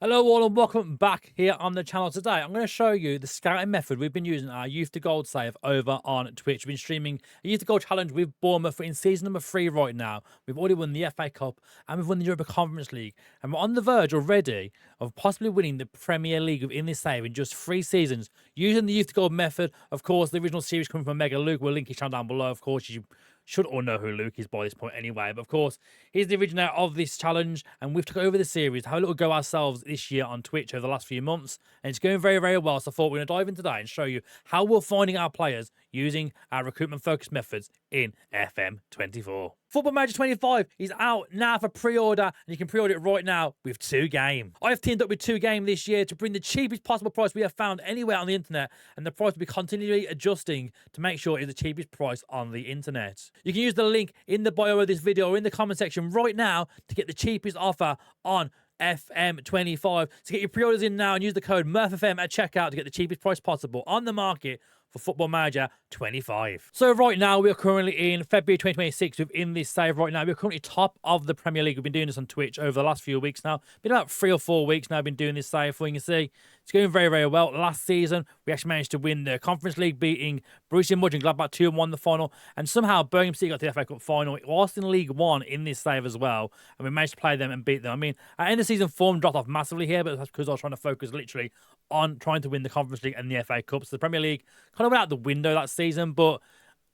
Hello all and welcome back here on the channel. Today I'm going to show you the scouting method we've been using our Youth to Gold save over on Twitch. We've been streaming a Youth to Gold challenge with Bournemouth in season number 3 right now. We've already won the FA Cup and we've won the Europa Conference League, and we're on the verge already of possibly winning the Premier League within this save in just 3 seasons using the Youth to Gold method. Of course, the original series coming from Mega Luke. We'll link his channel down below. Of course, you should all know who Luke is by this point anyway. But of course, he's the originator of this challenge, and we've took over the series, have a little go ourselves this year on Twitch over the last few months, and it's going very, very well. So I thought we're going to dive in today and show you how we're finding our players using our recruitment focus methods in FM24. Football Manager 25 is out now for pre-order, and you can pre-order it right now with 2Game. I've teamed up with 2Game this year to bring the cheapest possible price we have found anywhere on the internet, and the price will be continually adjusting to make sure it's the cheapest price on the internet. You can use the link in the bio of this video or in the comment section right now to get the cheapest offer on FM25. So get your pre-orders in now and use the code MURPHFM at checkout to get the cheapest price possible on the market for Football Manager 25. So right now, we are currently in February 2026 within this save right now. We're currently top of the Premier League. We've been doing this on Twitch over the last few weeks now. Been about 3 or 4 weeks now I've been doing this save. So you can see it's going very, very well. Last season, we actually managed to win the Conference League, beating Borussia Mönchengladbach 2-1 the final. And somehow Birmingham City got to the FA Cup final whilst in League One in this save as well. And we managed to play them and beat them. I mean, at the end of the season, form dropped off massively here, but that's because I was trying to focus literally on trying to win the Conference League and the FA Cup. So the Premier League kind of went out the window that season, but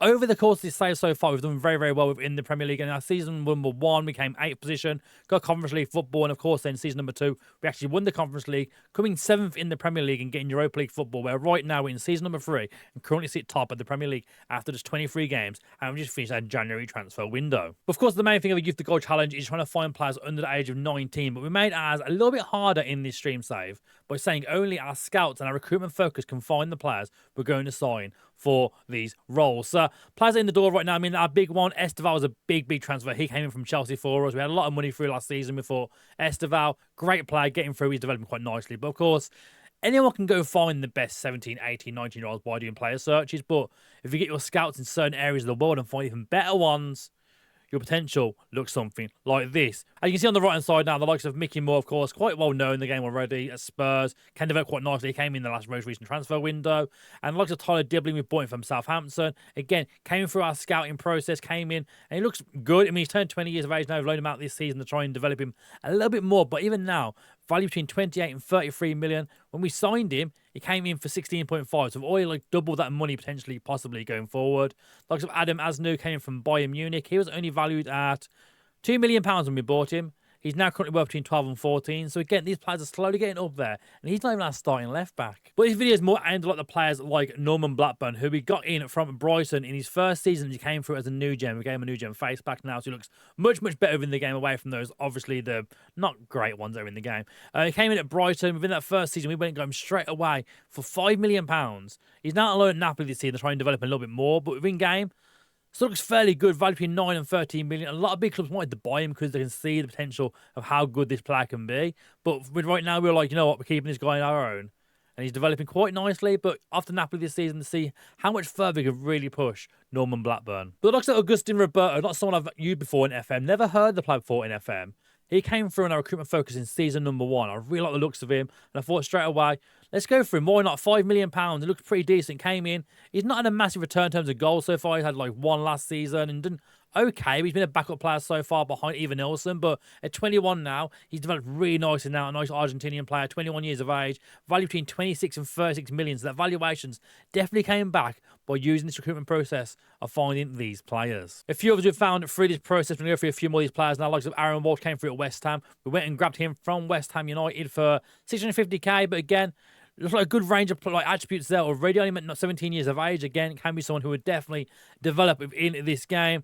over the course of this save so far, we've done very, very well within the Premier League. And our season number 1, we came 8th position, got Conference League football, and of course then season number 2, we actually won the Conference League, coming 7th in the Premier League and getting Europa League football, where right now we're in season number 3 and currently sit top of the Premier League after just 23 games, and we just finished our January transfer window. But of course, the main thing of a Youth to Gold challenge is trying to find players under the age of 19, but we made ours a little bit harder in this stream save by saying only our scouts and our recruitment focus can find the players we're going to sign for these roles. So players in the door right now. I mean, our big one, Esteval, was a big transfer. He came in from Chelsea for us. We had a lot of money through last season. We thought Esteval, great player, getting through. He's developing quite nicely. But of course, anyone can go find the best 17, 18, 19-year-olds by doing player searches. But if you get your scouts in certain areas of the world and find even better ones, your potential looks something like this. As you can see on the right-hand side now, the likes of Mickey Moore, of course, quite well known in the game already at Spurs, can develop quite nicely. He came in the most recent transfer window. And the likes of Tyler Dibbling, we bought him from Southampton. Again, came through our scouting process, came in, and he looks good. I mean, he's turned 20 years of age now. We've loaned him out this season to try and develop him a little bit more. But even now, value between 28 and 33 million. When we signed him, he came in for 16.5. So we've already like double that money potentially, possibly going forward. The likes of Adam Asnu came from Bayern Munich. He was only valued at £2 million when we bought him. He's now currently worth between 12 and 14. So again, these players are slowly getting up there. And he's not even our starting left back. But this video is more aimed at like the players like Norman Blackburn, who we got in from Brighton in his first season. He came through as a new gen. We gave him a new gen face back now. So he looks much better in the game away from those, obviously, the not great ones that are in the game. He came in at Brighton. Within that first season, we went and got him straight away for £5 million. He's now alone at Napoli this season to try and develop a little bit more. But within game, still looks fairly good, value between 9 and 13 million. A lot of big clubs wanted to buy him because they can see the potential of how good this player can be. But right now, we're like, you know what, we're keeping this guy on our own. And he's developing quite nicely. But after Napoli this season, to see how much further he could really push Norman Blackburn. But it looks like Augustin Roberto, not someone I've used before in FM. Never heard the player before in FM. He came through in our recruitment focus in season number 1. I really like the looks of him. And I thought straight away, let's go for him. Why not? £5 million. He looks pretty decent. Came in. He's not had a massive return in terms of goals so far. He's had like 1 last season and done okay. He's been a backup player so far behind Ivan Nilsson. But at 21 now, he's developed really nicely now. A nice Argentinian player, 21 years of age. Value between 26 and 36 million. So that valuations definitely came back by using this recruitment process of finding these players. A few of us we've found through this process. We're going to go through a few more of these players now. Like Aaron Walsh came through at West Ham. We went and grabbed him from West Ham United for 650k. But again, looks like a good range of like attributes there already. Only not 17 years of age. Again, can be someone who would definitely develop within this game.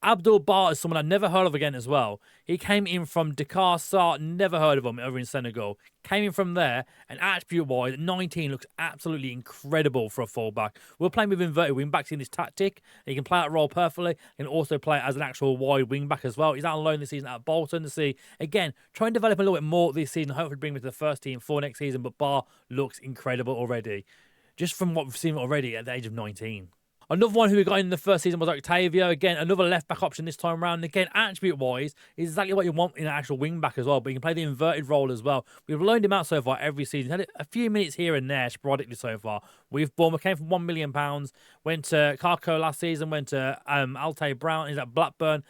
Abdul Bar is someone I've never heard of again as well. He came in from Dakar Sart, never heard of him over in Senegal. Came in from there, and attribute-wise, at 19 looks absolutely incredible for a fullback. We're playing with inverted wing-backs in this tactic. He can play that role perfectly. He can also play as an actual wide wing-back as well. He's out on loan this season at Bolton to see, again, try and develop a little bit more this season. Hopefully bring him to the first team for next season, but Bar looks incredible already. Just from what we've seen already at the age of 19. Another one who we got in the first season was Octavio. Again, another left-back option this time around. Again, attribute-wise, is exactly what you want in an actual wing-back as well, but you can play the inverted role as well. We've loaned him out so far every season. Had a few minutes here and there sporadically so far. We've Bournemouth, came from £1 million, went to Carco last season, went to Alte Brown, he's at Blackburn.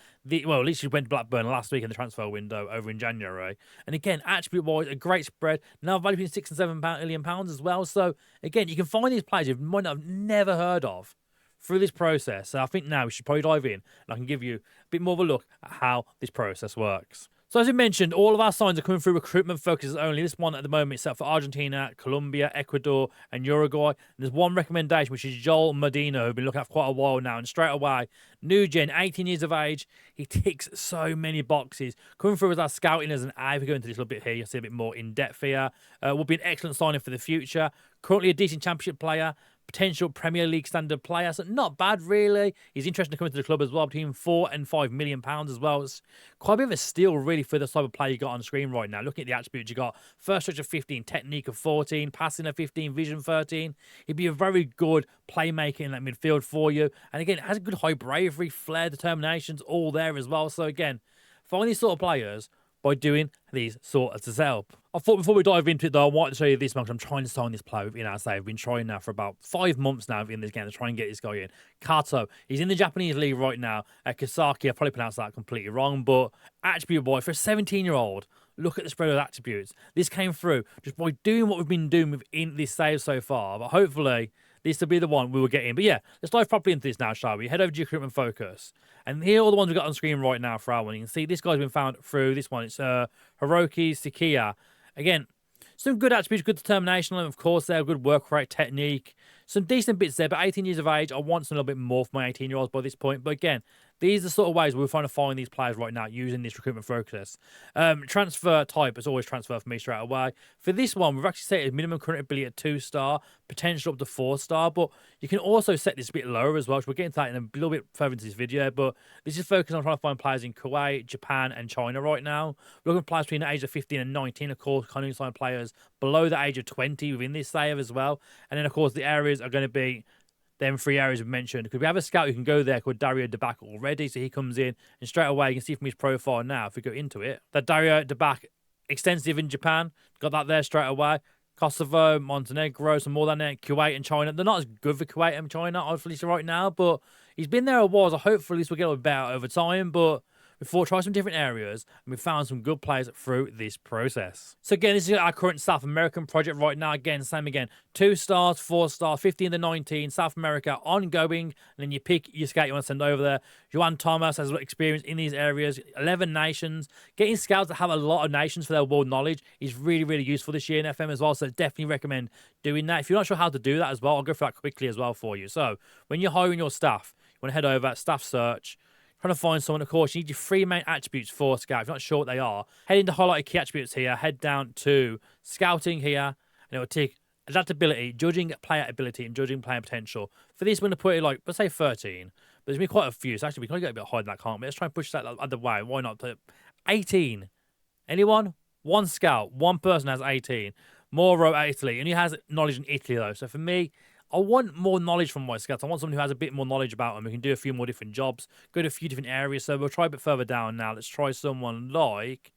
Well, at least he went to Blackburn last week in the transfer window over in January. And again, attribute-wise, a great spread. Now valued between £6 and £7 million as well. So again, you can find these players you might not have never heard of through this process. So I think now we should probably dive in and I can give you a bit more of a look at how this process works. So as I mentioned, all of our signs are coming through recruitment focuses only. This one at the moment is set for Argentina, Colombia, Ecuador, and Uruguay. And there's one recommendation, which is Joel Medina, who've been looking at for quite a while now. And straight away, new gen, 18 years of age. He ticks so many boxes. Coming through as our scouting as an A. If we go into this a little bit here, you'll see a bit more in depth here. Will be an excellent signing for the future. Currently a decent championship player. Potential Premier League standard player, so not bad really. He's interested in coming to the club as well, between £4 and £5 million as well. It's quite a bit of a steal really for the type of player you got on screen right now. Looking at the attributes you got, first touch of 15, technique of 14, passing of 15, vision 13. He'd be a very good playmaker in that midfield for you. And again, has a good high bravery, flair, determinations, all there as well. So again, find these sort of players by doing these sort of help. I thought before we dive into it though, I wanted to show you this one because I'm trying to sign this player within our save. I've been trying now for about 5 months now in this game to try and get this guy in. Kato, he's in the Japanese league right now at Kasaki. I probably pronounced that completely wrong, but attribute boy, for a 17-year-old, look at the spread of attributes. This came through just by doing what we've been doing within this save so far, but hopefully this will be the one we will get in. But yeah, let's dive properly into this now, shall we? Head over to recruitment focus. And here are all the ones we've got on screen right now for our one. You can see this guy's been found through this one. It's Hiroki Sikia. Again, some good attributes, good determination, and of course, they're good work rate, technique. Some decent bits there, but 18 years of age, I want some a little bit more for my 18-year-olds by this point. But again, these are the sort of ways we're trying to find these players right now using this recruitment process. Transfer type is always transfer for me straight away. For this one, we've actually set a minimum current ability at 2-star, potential up to 4-star, but you can also set this a bit lower as well. So we'll get into that in a little bit further into this video, but this is focused on trying to find players in Kuwait, Japan, and China right now. We're looking for players between the age of 15 and 19, of course, kind of sign players below the age of 20 within this save as well. And then, of course, the areas are going to be them 3 areas we've mentioned. Because we have a scout who can go there called Dario Debac already. So he comes in and straight away you can see from his profile now, if we go into it, that Dario Debac, extensive in Japan. Got that there straight away. Kosovo, Montenegro, some more than that. Kuwait and China. They're not as good for Kuwait and China, obviously, right now. But he's been there a while. So hopefully this will get a little better over time. But before try some different areas, and we found some good players through this process. So again, this is our current South American project right now. Again, same again, 2 stars, 4 stars, 15 to 19, South America ongoing, and then you pick your scout you want to send over there. Juan Thomas has experience in these areas, 11 nations. Getting scouts that have a lot of nations for their world knowledge is really, really useful this year in FM as well, so definitely recommend doing that. If you're not sure how to do that as well, I'll go through that quickly as well for you. So when you're hiring your staff, you want to head over, staff search, trying to find someone, of course, you need your 3 main attributes for scout. If you're not sure what they are, head into highlighted key attributes here, head down to scouting here, and it will tick adaptability, judging player ability, and judging player potential. For this, we're going to put it like, let's say 13. But there's been quite a few, so actually we can get a bit higher than that, can't we? Let's try and push that other way. Why not? 18. Anyone? 1 scout. 1 person has 18. Moro at Italy. And he has knowledge in Italy, though. So for me, I want more knowledge from my scouts. I want someone who has a bit more knowledge about them. We can do a few more different jobs, go to a few different areas. So we'll try a bit further down now. Let's try someone like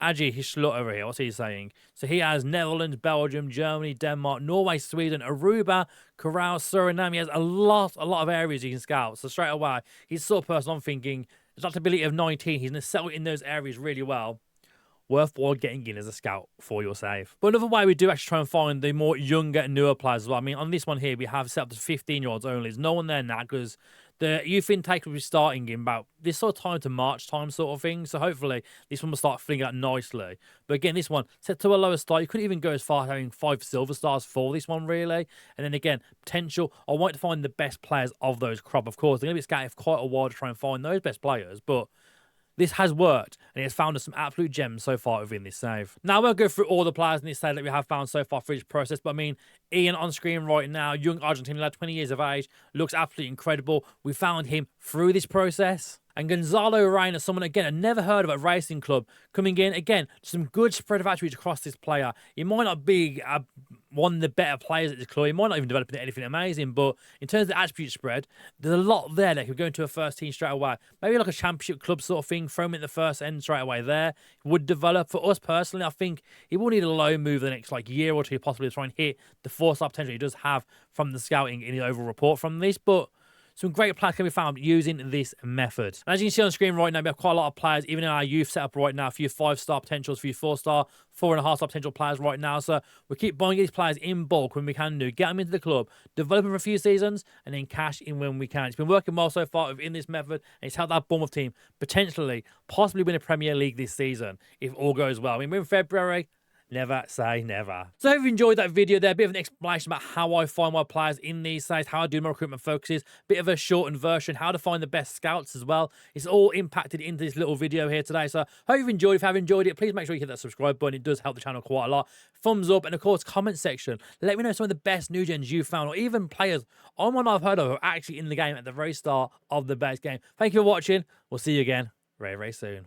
Aji Hislot over here. What's he saying? So he has Netherlands, Belgium, Germany, Denmark, Norway, Sweden, Aruba, Corral, Suriname. He has a lot of areas he can scout. So straight away, he's the sort of person I'm thinking, adaptability of 19. He's going to settle in those areas really well. Worthwhile getting in as a scout for your save. But another way we do actually try and find the more younger, newer players as well. I mean, on this one here, we have set up to 15-year-olds only. There's no one there now because the youth intake will be starting in about this sort of time to March time sort of thing. So hopefully this one will start filling out nicely. But again, this one set to a lower start. You couldn't even go as far as having 5 silver stars for this one really. And then again, potential. I want to find the best players of those crop. Of course, they're going to be scouting for quite a while to try and find those best players. But this has worked, and it has found us some absolute gems so far within this save. Now, we'll go through all the players in this save that we have found so far through this process, but I mean, Ian on screen right now, young Argentine lad, 20 years of age, looks absolutely incredible. We found him through this process. And Gonzalo Reina, someone, again, I've never heard of at Racing Club, coming in, again, some good spread of attributes across this player. He might not be one of the better players at this club. He might not even develop into anything amazing, but in terms of the attribute spread, there's a lot there that could go into a first team straight away. Maybe like a championship club sort of thing, throw him in the first end straight away there. Would develop. For us personally, I think he will need a low move the next like year or two, possibly to try and hit the 4-star potential he does have from the scouting in the overall report from this, but some great players can be found using this method. And as you can see on screen right now, we have quite a lot of players, even in our youth setup right now, a few 5-star potentials, a few 4-star, 4.5-star potential players right now. So we keep buying these players in bulk when we can do, get them into the club, develop them for a few seasons, and then cash in when we can. It's been working well so far within this method, and it's helped that Bournemouth team potentially, possibly win a Premier League this season, if all goes well. I mean, we're in February. Never say never. So I hope you enjoyed that video there. A bit of an explanation about how I find my players in these sites, how I do my recruitment focuses, bit of a shortened version, how to find the best scouts as well. It's all impacted into this little video here today. So I hope you've enjoyed. If you have enjoyed it, please make sure you hit that subscribe button. It does help the channel quite a lot. Thumbs up, and of course, comment section. Let me know some of the best new gens you found, or even players I might not have heard of who are actually in the game at the very start of the base game. Thank you for watching. We'll see you again very, very soon.